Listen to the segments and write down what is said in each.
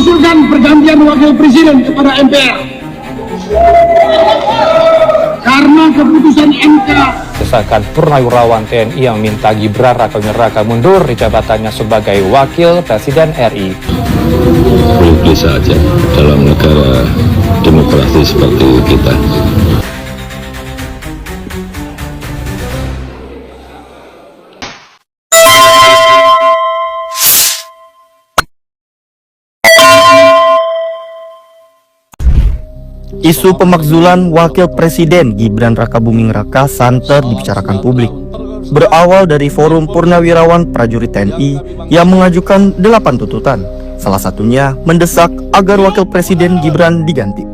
mengusulkan pergantian wakil presiden kepada MPR karena keputusan MK. Desakan Purnawirawan TNI yang minta Gibran Rakabuming Raka mundur di jabatannya sebagai Wakil Presiden RI. Boleh-boleh saja dalam negara demokrasi seperti kita. Isu pemakzulan Wakil Presiden Gibran Rakabuming Raka santer dibicarakan publik. Berawal dari Forum Purnawirawan Prajurit TNI yang mengajukan 8 tuntutan. Salah satunya mendesak agar Wakil Presiden Gibran diganti.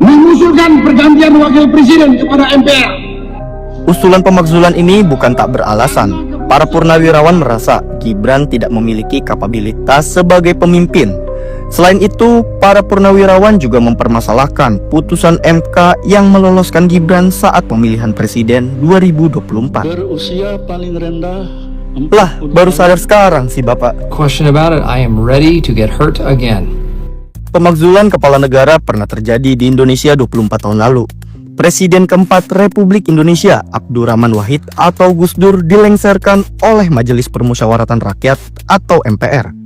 Mengusulkan pergantian wakil presiden kepada MPR. Usulan pemakzulan ini bukan tak beralasan. Para purnawirawan merasa Gibran tidak memiliki kapabilitas sebagai pemimpin. Selain itu, para purnawirawan juga mempermasalahkan putusan MK yang meloloskan Gibran saat pemilihan presiden 2024. Berusia paling rendah. Lah, baru sadar sekarang sih Bapak. Question about it, I am ready to get hurt again. Pemakzulan kepala negara pernah terjadi di Indonesia 24 tahun lalu. Presiden keempat Republik Indonesia, Abdurrahman Wahid atau Gus Dur, dilengsarkan oleh Majelis Permusyawaratan Rakyat atau MPR.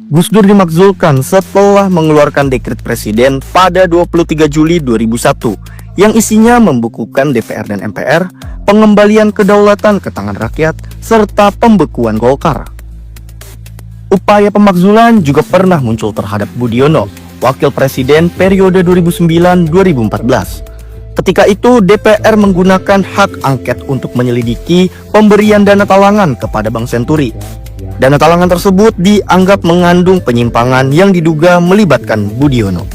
Gus Dur dimakzulkan setelah mengeluarkan dekret presiden pada 23 Juli 2001 yang isinya membukukan DPR dan MPR, pengembalian kedaulatan ke tangan rakyat, serta pembekuan Golkar. Upaya pemakzulan juga pernah muncul terhadap Budiono, wakil presiden periode 2009-2014. Ketika itu DPR menggunakan hak angket untuk menyelidiki pemberian dana talangan kepada Bank Senturi. Dana talangan tersebut dianggap mengandung penyimpangan yang diduga melibatkan Budiono.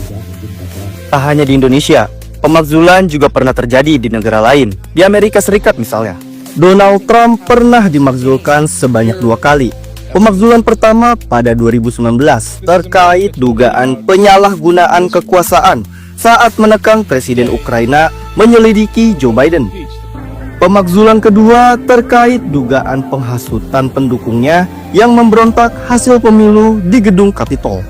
Tak hanya di Indonesia, pemakzulan juga pernah terjadi di negara lain. Di Amerika Serikat misalnya, Donald Trump pernah dimakzulkan sebanyak 2 kali. Pemakzulan pertama pada 2019 terkait dugaan penyalahgunaan kekuasaan saat menekan Presiden Ukraina menyelidiki Joe Biden. Pemakzulan kedua terkait dugaan penghasutan pendukungnya yang memberontak hasil pemilu di gedung Capitol.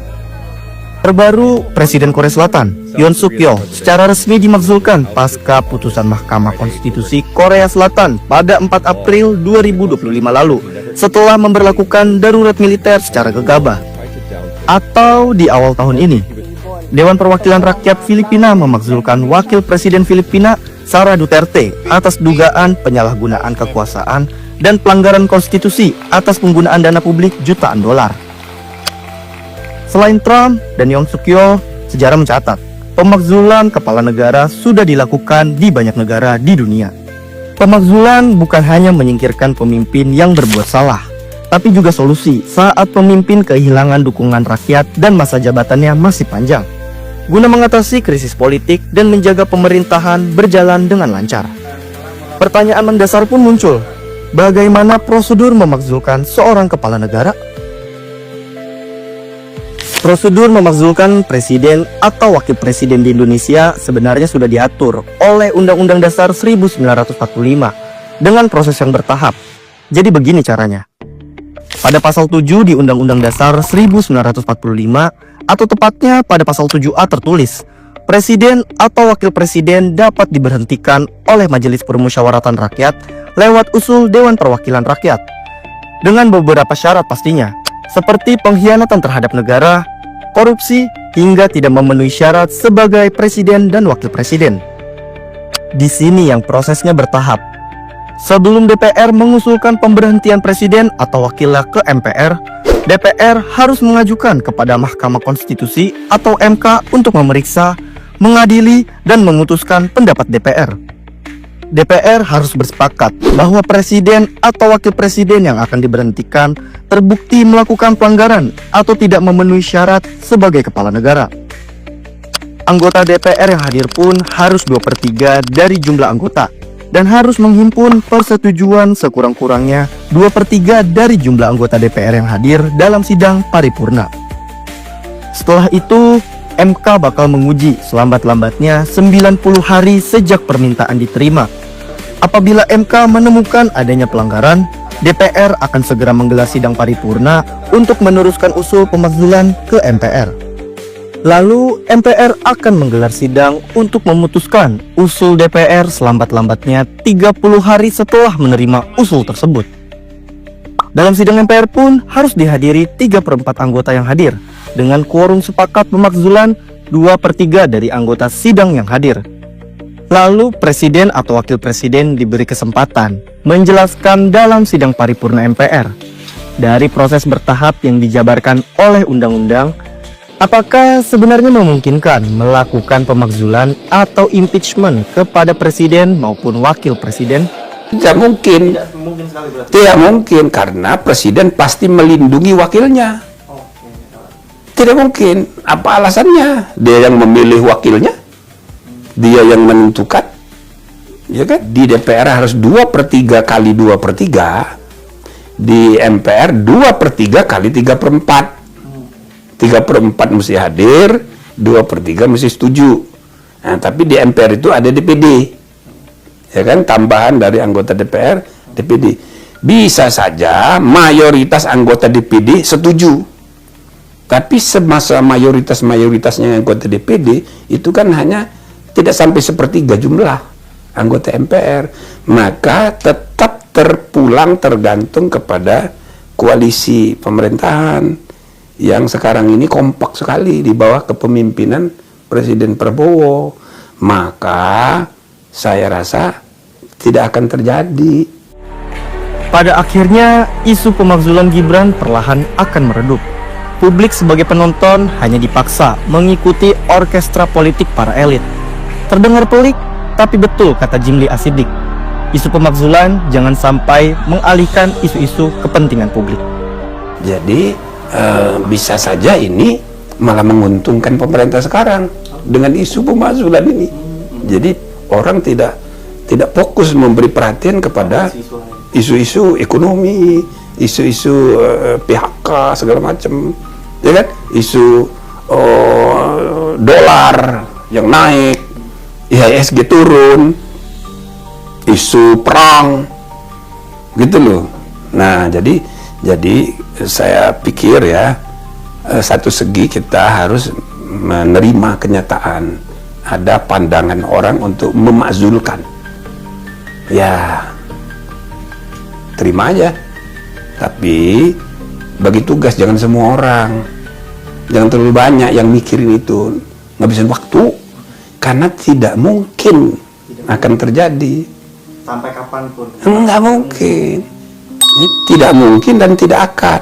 Terbaru, Presiden Korea Selatan, Yoon Suk Yeol, secara resmi dimakzulkan pasca putusan Mahkamah Konstitusi Korea Selatan pada 4 April 2025 lalu setelah memberlakukan darurat militer secara gegabah. Atau di awal tahun ini, Dewan Perwakilan Rakyat Filipina memakzulkan Wakil Presiden Filipina Sara Duterte atas dugaan penyalahgunaan kekuasaan dan pelanggaran konstitusi atas penggunaan dana publik jutaan dolar. Selain Trump dan Yoon Suk Yeol, sejarah mencatat pemakzulan kepala negara sudah dilakukan di banyak negara di dunia. Pemakzulan bukan hanya menyingkirkan pemimpin yang berbuat salah, tapi juga solusi saat pemimpin kehilangan dukungan rakyat dan masa jabatannya masih panjang, guna mengatasi krisis politik dan menjaga pemerintahan berjalan dengan lancar. Pertanyaan mendasar pun muncul, bagaimana prosedur memakzulkan seorang kepala negara? Prosedur memakzulkan presiden atau wakil presiden di Indonesia sebenarnya sudah diatur oleh Undang-Undang Dasar 1945 dengan proses yang bertahap. Jadi begini caranya. Pada pasal 7 di Undang-Undang Dasar 1945 atau tepatnya pada pasal 7A tertulis, presiden atau wakil presiden dapat diberhentikan oleh Majelis Permusyawaratan Rakyat lewat usul Dewan Perwakilan Rakyat dengan beberapa syarat pastinya, seperti pengkhianatan terhadap negara, korupsi, hingga tidak memenuhi syarat sebagai presiden dan wakil presiden. Di sini yang prosesnya bertahap. Sebelum DPR mengusulkan pemberhentian presiden atau wakilnya ke MPR, DPR harus mengajukan kepada Mahkamah Konstitusi atau MK untuk memeriksa, mengadili, dan memutuskan pendapat DPR. DPR harus bersepakat bahwa presiden atau wakil presiden yang akan diberhentikan terbukti melakukan pelanggaran atau tidak memenuhi syarat sebagai kepala negara. Anggota DPR yang hadir pun harus 2/3 dari jumlah anggota dan harus menghimpun persetujuan sekurang-kurangnya 2/3 dari jumlah anggota DPR yang hadir dalam sidang paripurna. Setelah itu, MK bakal menguji selambat-lambatnya 90 hari sejak permintaan diterima. Apabila MK menemukan adanya pelanggaran, DPR akan segera menggelar sidang paripurna untuk meneruskan usul pemakzulan ke MPR. Lalu MPR akan menggelar sidang untuk memutuskan usul DPR selambat-lambatnya 30 hari setelah menerima usul tersebut. Dalam sidang MPR pun harus dihadiri 3/4 anggota yang hadir dengan quorum sepakat pemakzulan 2/3 dari anggota sidang yang hadir. Lalu presiden atau wakil presiden diberi kesempatan menjelaskan dalam sidang paripurna MPR dari proses bertahap yang dijabarkan oleh undang-undang, apakah sebenarnya memungkinkan melakukan pemakzulan atau impeachment kepada presiden maupun wakil presiden? Tidak mungkin. Tidak mungkin karena presiden pasti melindungi wakilnya. Tidak mungkin. Apa alasannya? Dia yang memilih wakilnya, dia yang menentukan, ya kan? Di DPR harus 2/3 kali 2/3, di MPR 2/3 kali 3/4. 3/4 mesti hadir, 2/3 mesti setuju. Nah, tapi di MPR itu ada DPD, ya kan? Tambahan dari anggota DPR, DPD. Bisa saja mayoritas anggota DPD setuju. Tapi semasa mayoritasnya anggota DPD itu kan hanya tidak sampai 1/3 jumlah anggota MPR, maka tetap tergantung kepada koalisi pemerintahan yang sekarang ini kompak sekali di bawah kepemimpinan Presiden Prabowo. Maka saya rasa tidak akan terjadi. Pada akhirnya isu pemakzulan Gibran perlahan akan meredup. Publik sebagai penonton hanya dipaksa mengikuti orkestra politik para elit. Terdengar pelik, tapi betul kata Jimli Asidik. Isu pemakzulan jangan sampai mengalihkan isu-isu kepentingan publik. Jadi bisa saja ini malah menguntungkan pemerintah sekarang dengan isu pemakzulan ini. Jadi orang tidak fokus memberi perhatian kepada isu-isu ekonomi, isu-isu PHK segala macam, ya kan? Isu dolar yang naik, IHSG turun, isu perang, gitu loh. Nah, jadi saya pikir ya, satu segi kita harus menerima kenyataan ada pandangan orang untuk memakzulkan. Ya, terima aja. Tapi bagi tugas jangan semua orang, jangan terlalu banyak yang mikirin itu, ngabisin waktu, karena tidak mungkin akan terjadi. Sampai kapanpun. Enggak mungkin. Tidak mungkin dan tidak akan.